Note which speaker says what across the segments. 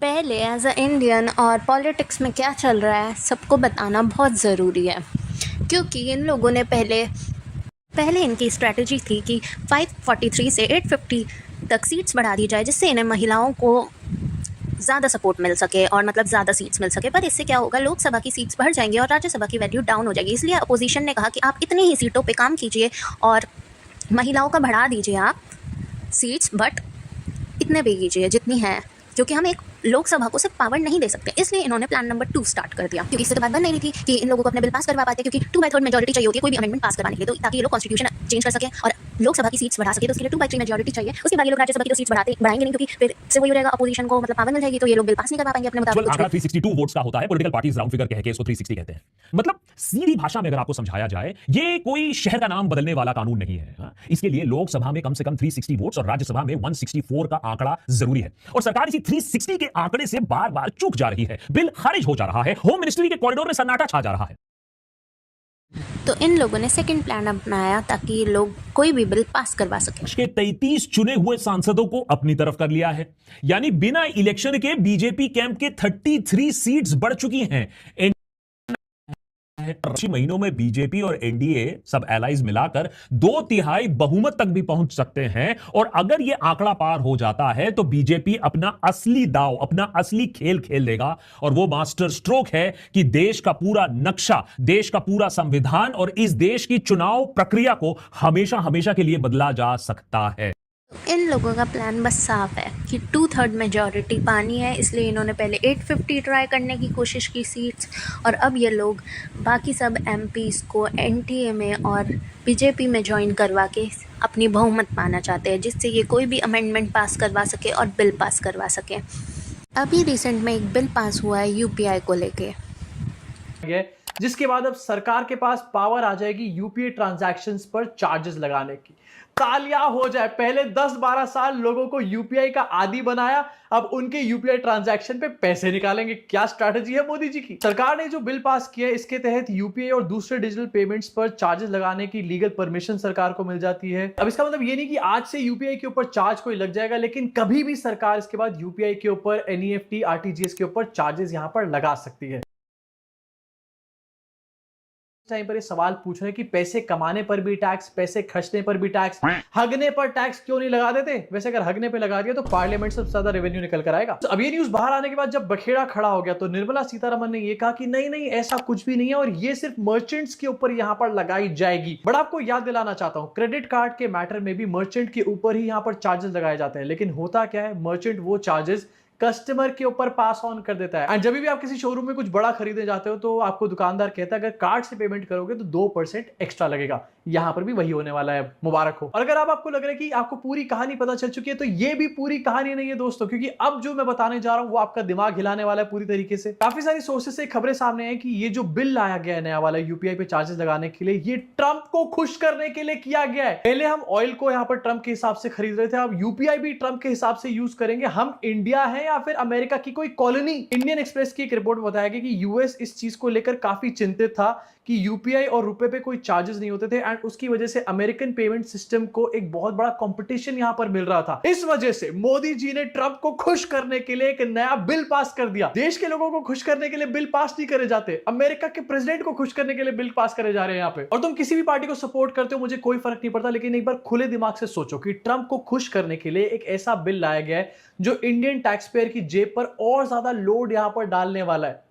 Speaker 1: पहले as a Indian और politics में क्या चल रहा है सबको बताना बहुत ज़रूरी है, क्योंकि इन लोगों ने पहले पहले इनकी स्ट्रेटजी थी कि 543 से 850 तक सीट्स बढ़ा दी जाए, जिससे इन्हें महिलाओं को ज़्यादा सपोर्ट मिल सके और मतलब ज़्यादा सीट्स मिल सके। पर इससे क्या होगा, लोकसभा की सीट्स बढ़ जाएंगी और राज्यसभा की वैल्यू डाउन हो जाएगी। इसलिए अपोजिशन ने कहा कि आप इतनी ही सीटों पे काम कीजिए और महिलाओं का बढ़ा दीजिए आप सीट्स, बट इतने पे कीजिए जितनी है, क्योंकि हम एक लोकसभा को सिर्फ पावर नहीं दे सकते। इसलिए इन्होंने प्लान नंबर 2 स्टार्ट कर दिया, क्योंकि इससे तो बात बन नहीं रही थी कि इन लोगों को अपने बिल पास करवा पाते, क्योंकि 2/3 मेजोरिटी चाहिए होती है कोई भी अमेंडमेंट पास करवाने के लिए, तो ताकि ये लोग कॉन्स्टिट्यूशन चेंज कर सके और लोकसभा की सीट्स बढ़ा सके। तो उसके लिए 2/3 मेजोरिटी चाहिए। उसके बाद ये लोग राज्यसभा की तो सीट्स बढ़ाएंगे नहीं, क्योंकि फिर से वही रहेगा, अपोजिशन को मतलब पावर मिल जाएगी, तो ये लोग बिल पास नहीं करवा पाएंगे अपने मुताबिक कुछ भी।
Speaker 2: आंकड़ा 362 वोट्स का होता है। पॉलिटिकल पार्टीज राउंड फिगर कह के इसको 360 कहते हैं। मतलब सीधी भाषा में अगर आपको समझाया जाए, ये कोई शहर का नाम बदलने वाला कानून नहीं है। हाँ? इसके लिए लोकसभा में कम से कम 360 वोट्स और राज्यसभा में 164 का आंकड़ा जरूरी है। और सरकार इसी 360 के आंकड़े से बार बार चूक जा रही है। बिल खारिज हो जा रहा है। होम मिनिस्ट्री के कॉरिडोर में सन्नाटा छा जा रहा है।
Speaker 1: तो इन लोगों ने सेकंड प्लान अपनाया ताकि ये लोग कोई भी बिल पास करवा सके।
Speaker 2: के 33 चुने हुए सांसदों को अपनी तरफ कर लिया है। यानी बिना इलेक्शन के बीजेपी कैंप के 33 सीट्स बढ़ चुकी हैं। कुछ महीनों में बीजेपी और एनडीए सब एलाइज मिलाकर 2/3 बहुमत तक भी पहुंच सकते हैं। और अगर यह आंकड़ा पार हो जाता है तो बीजेपी अपना असली दांव, अपना असली खेल खेल लेगा। और वो मास्टर स्ट्रोक है कि देश का पूरा नक्शा, देश का पूरा संविधान और इस देश की चुनाव प्रक्रिया को हमेशा हमेशा के लिए बदला जा सकता है।
Speaker 1: इन लोगों का प्लान बस साफ है कि 2/3 मेजॉरिटी पानी है, इसलिए इन्होंने पहले 850 ट्राई करने की कोशिश की सीट्स, और अब ये लोग बाकी सब एमपीज़ को एनडीए में और बीजेपी में ज्वाइन करवा के अपनी बहुमत पाना चाहते हैं, जिससे ये कोई भी अमेंडमेंट पास करवा सके और बिल पास करवा सके। अभी रिसेंट में एक बिल पास हुआ है यूपीआई को लेके,
Speaker 3: जिसके बाद अब सरकार के पास पावर आ जाएगी यूपीआई ट्रांजैक्शंस पर चार्जेस लगाने की। तालियां हो जाए, पहले 10-12 साल लोगों को यूपीआई का आदी बनाया, अब उनके यूपीआई ट्रांजैक्शन पे पैसे निकालेंगे। क्या स्ट्रैटेजी है मोदी जी की। सरकार ने जो बिल पास किया है, इसके तहत यूपीआई और दूसरे डिजिटल पेमेंट्स पर चार्जेस लगाने की लीगल परमिशन सरकार को मिल जाती है। अब इसका मतलब ये नहीं कि आज से यूपीआई के ऊपर चार्ज कोई लग जाएगा, लेकिन कभी भी सरकार इसके बाद यूपीआई के ऊपर, एनईएफटी, आरटीजीएस के ऊपर चार्जेस यहां पर लगा सकती है। टाइम पर ये सवाल पूछ रहे हैं कि पैसे कमाने पर भी टैक्स, पैसे खर्चने पर भी टैक्स, हगने पर टैक्स क्यों नहीं लगा देते। वैसे अगर हगने पे लगा दिया तो पार्लियामेंट से ज्यादा रेवेन्यू निकल कर आएगा। तो अब ये न्यूज बाहर आने के बाद जब बखेड़ा खड़ा हो गया, तो निर्मला सीतारमण ने ये कहा कि नहीं नहीं, ऐसा कुछ भी नहीं है और ये सिर्फ मर्चेंट्स के ऊपर यहां पर लगाई जाएगी। बट आपको याद दिलाना चाहता हूं, क्रेडिट कार्ड के मैटर में भी मर्चेंट के ऊपर ही यहां पर चार्जेस लगाए जाते हैं, लेकिन होता क्या है, मर्चेंट वो चार्जेस कस्टमर के ऊपर पास ऑन कर देता है। एंड जब भी आप किसी शोरूम में कुछ बड़ा खरीदने जाते हो तो आपको दुकानदार कहता है अगर कार्ड से पेमेंट करोगे तो 2% एक्स्ट्रा लगेगा। यहां पर भी वही होने वाला है, मुबारक हो। और अगर अब आपको लग रहा है कि आपको पूरी कहानी पता चल चुकी है, तो ये भी पूरी कहानी नहीं है दोस्तों, क्योंकि अब जो मैं बताने जा रहा हूं वो आपका दिमाग हिलाने वाला है पूरी तरीके से। काफी सारी सोर्सेस से खबरें सामने आई कि ये जो बिल लाया गया है नया वाला यूपीआई पे चार्जेस लगाने के लिए, ये ट्रंप को खुश करने के लिए किया गया है। पहले हम ऑयल को यहां पर ट्रंप के हिसाब से खरीद रहे थे, अब यूपीआई भी ट्रंप के हिसाब से यूज करेंगे। हम इंडिया है या फिर अमेरिका की कोई कॉलोनी। इंडियन एक्सप्रेस की एक रिपोर्ट में बताया गया कि यूएस इस चीज को लेकर काफी चिंतित था कि यूपीआई और रुपए पे कोई चार्जेस नहीं होते थे, एंड उसकी वजह से अमेरिकन पेमेंट सिस्टम को एक बहुत बड़ा कंपटीशन यहां पर मिल रहा था। इस वजह से मोदी जी ने ट्रंप को खुश करने के लिए एक नया बिल पास कर दिया। देश के लोगों को खुश करने के लिए बिल पास नहीं करे जाते, अमेरिका के प्रेसिडेंट को खुश करने के लिए बिल पास करे जा रहे हैं यहाँ पे। और तुम किसी भी पार्टी को सपोर्ट करते हो, मुझे कोई फर्क नहीं पड़ता, लेकिन एक बार खुले दिमाग से सोचो कि ट्रंप को खुश करने के लिए एक ऐसा बिल लाया गया है जो इंडियन टैक्स पेयर की जेब पर और ज्यादा लोड यहां पर डालने वाला है।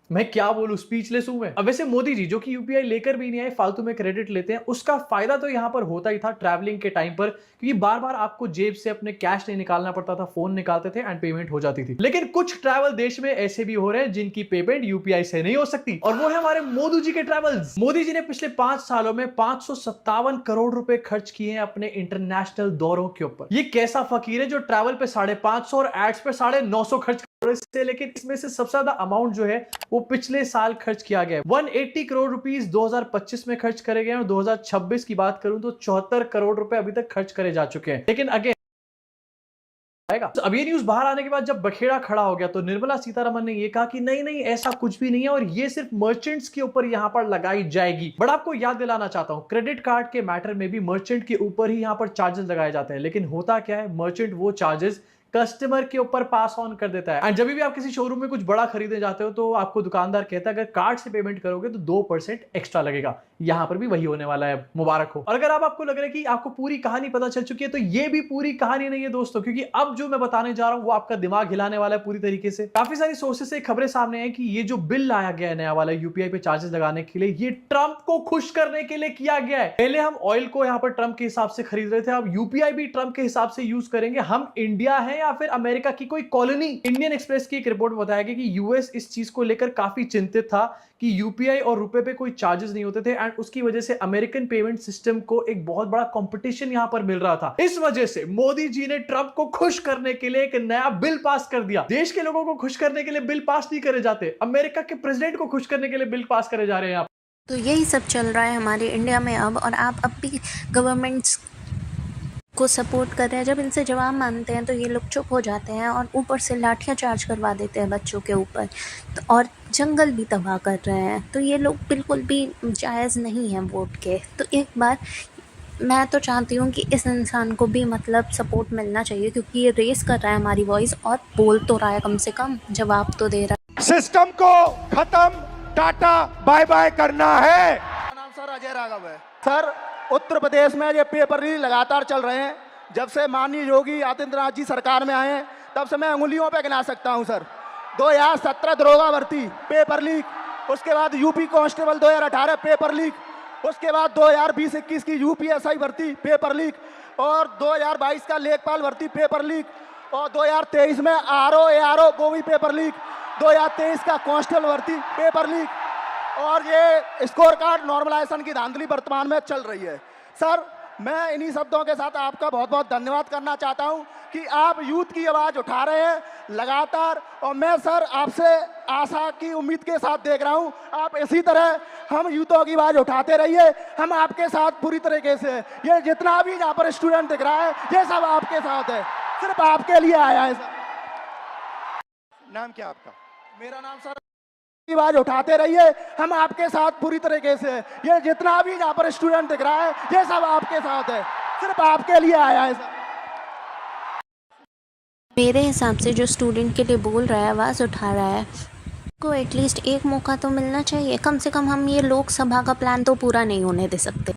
Speaker 3: मैं क्या बोलूं, स्पीचलेस हूं मैं। अब वैसे मोदी जी जो कि यूपीआई लेकर भी नहीं आए, फालतू में क्रेडिट लेते हैं, उसका फायदा तो यहां पर होता ही था ट्रैवलिंग के टाइम पर, क्योंकि बार बार आपको जेब से अपने कैश नहीं निकालना पड़ता था, फोन निकालते थे एंड पेमेंट हो जाती थी। लेकिन कुछ ट्रैवल देश में ऐसे भी हो रहे हैं जिनकी पेमेंट यूपीआई से नहीं हो सकती, और वो है हमारे मोदी जी के ट्रैवल्स। मोदी जी ने पिछले 5 सालों में 557 करोड़ रुपए खर्च किए हैं अपने इंटरनेशनल दौरों के ऊपर। ये कैसा फकीर है जो ट्रैवल पे 550 और एड्स पे 950 खर्च से, लेकिन इसमें से सबसे ज्यादा अमाउंट जो है वो पिछले साल खर्च किया गया है। 180 करोड़ रुपीस 2025 में खर्च करे गए, और 2026 की बात करूं तो 74 करोड़ रुपए अभी तक खर्च करे जा चुके हैं। लेकिन अगेन तो अब ये न्यूज बाहर आने के बाद जब बखेड़ा खड़ा हो गया, तो निर्मला सीतारमण ने यह कहा कि नहीं नहीं, ऐसा कुछ भी नहीं है और ये सिर्फ मर्चेंट्स के ऊपर यहां पर लगाई जाएगी। बट आपको याद दिलाना चाहता हूं, क्रेडिट कार्ड के मैटर में भी मर्चेंट के ऊपर ही यहां पर चार्जेस लगाए जाते हैं, लेकिन होता क्या है, मर्चेंट वो चार्जेस कस्टमर के ऊपर पास ऑन कर देता है। एंड जब भी आप किसी शोरूम में कुछ बड़ा खरीदने जाते हो तो आपको दुकानदार कहता है अगर कार्ड से पेमेंट करोगे तो 2% एक्स्ट्रा लगेगा। यहां पर भी वही होने वाला है, मुबारक हो। और अगर आपको लग रहा है कि आपको पूरी कहानी पता चल चुकी है तो ये भी पूरी कहानी नहीं है दोस्तों, क्योंकि अब जो मैं बताने जा रहा हूं वो आपका दिमाग हिलाने वाला है पूरी तरीके से। काफी सारी सोर्सेस से खबरें सामने आई कि ये जो बिल लाया गया है नया वाला यूपीआई पे चार्जेस लगाने के लिए, ये ट्रंप को खुश करने के लिए किया गया है। पहले हम ऑयल को यहां पर ट्रंप के हिसाब से खरीद रहे थे, अब यूपीआई भी ट्रंप के हिसाब से यूज करेंगे। हम इंडिया है या फिर अमेरिका की कोई कॉलोनी? इंडियन एक्सप्रेस की एक रिपोर्ट में बताया गया कि यूएस इस चीज को लेकर काफी चिंतित था कि यूपीआई और रुपए पे कोई चार्जेस नहीं होते थे एंड उसकी वजह से अमेरिकन पेमेंट सिस्टम को एक बहुत बड़ा कंपटीशन यहां पर मिल रहा था। इस वजह से मोदी जी ने ट्रंप को खुश करने के लिए एक नया बिल पास कर दिया। देश के लोगों को खुश करने के लिए बिल पास नहीं करे जाते, अमेरिका के प्रेसिडेंट को खुश करने के लिए बिल पास करे जा रहे हैं।
Speaker 1: तो यही सब चल रहा है हमारे इंडिया में अब, और आप अब भी गवर्नमेंट्स को सपोर्ट कर रहे हैं। जब इनसे जवाब मांगते हैं तो ये लोग चुप हो जाते हैं और ऊपर से लाठियां चार्ज करवा देते हैं बच्चों के ऊपर, तो और जंगल भी तबाह कर रहे हैं। तो ये लोग बिल्कुल भी जायज़ नहीं हैं वोट के। तो एक बार मैं तो चाहती हूँ कि इस इंसान को भी मतलब सपोर्ट मिलना चाहिए, क्योंकि ये रेस कर रहा है हमारी वॉइस और बोल तो रहा है, कम से कम जवाब तो दे रहा है।
Speaker 4: सिस्टम को खत्म, टाटा बाय बाय करना है।
Speaker 5: मेरा नाम सर अजय राघव है। सर उत्तर प्रदेश में ये पेपर लीक लगातार चल रहे हैं। जब से माननीय योगी आदित्यनाथ जी सरकार में आए हैं तब से मैं उंगलियों पे गिना सकता हूं सर। 2017 दरोगा भर्ती पेपर लीक, उसके बाद यूपी कांस्टेबल 2018 पेपर लीक, उसके बाद 2020-21 की यूपीएसआई भर्ती पेपर लीक, और 2022 का लेखपाल भर्ती पेपर लीक, और 2023 में आरओ एआरओ वो भी पेपर लीक, 2023 का कांस्टेबल भर्ती पेपर लीक, और ये स्कोर कार्ड नॉर्मलाइजेशन की धांधली वर्तमान में चल रही है। सर मैं इन्हीं शब्दों के साथ आपका बहुत बहुत धन्यवाद करना चाहता हूं कि आप यूथ की आवाज़ उठा रहे हैं लगातार, और मैं सर आपसे आशा की उम्मीद के साथ देख रहा हूं आप इसी तरह हम यूथों की आवाज़ उठाते रहिए। हम आपके साथ पूरी तरीके से, ये जितना भी यहाँ पर स्टूडेंट दिख रहा है ये सब आपके साथ है, सिर्फ आपके लिए आया है सर।
Speaker 4: नाम क्या आपका?
Speaker 5: मेरा नाम सर, आवाज उठाते रहिए, हम आपके साथ पूरी तरीके से, ये जितना भी यहाँ पर स्टूडेंट दिख रहा है ये सब आपके साथ है, सिर्फ आपके लिए आया है सर।
Speaker 1: मेरे हिसाब से जो स्टूडेंट के लिए बोल रहा है, आवाज़ उठा रहा है, को एटलीस्ट एक मौका तो मिलना चाहिए। कम से कम हम ये लोकसभा का प्लान तो पूरा नहीं होने दे सकते।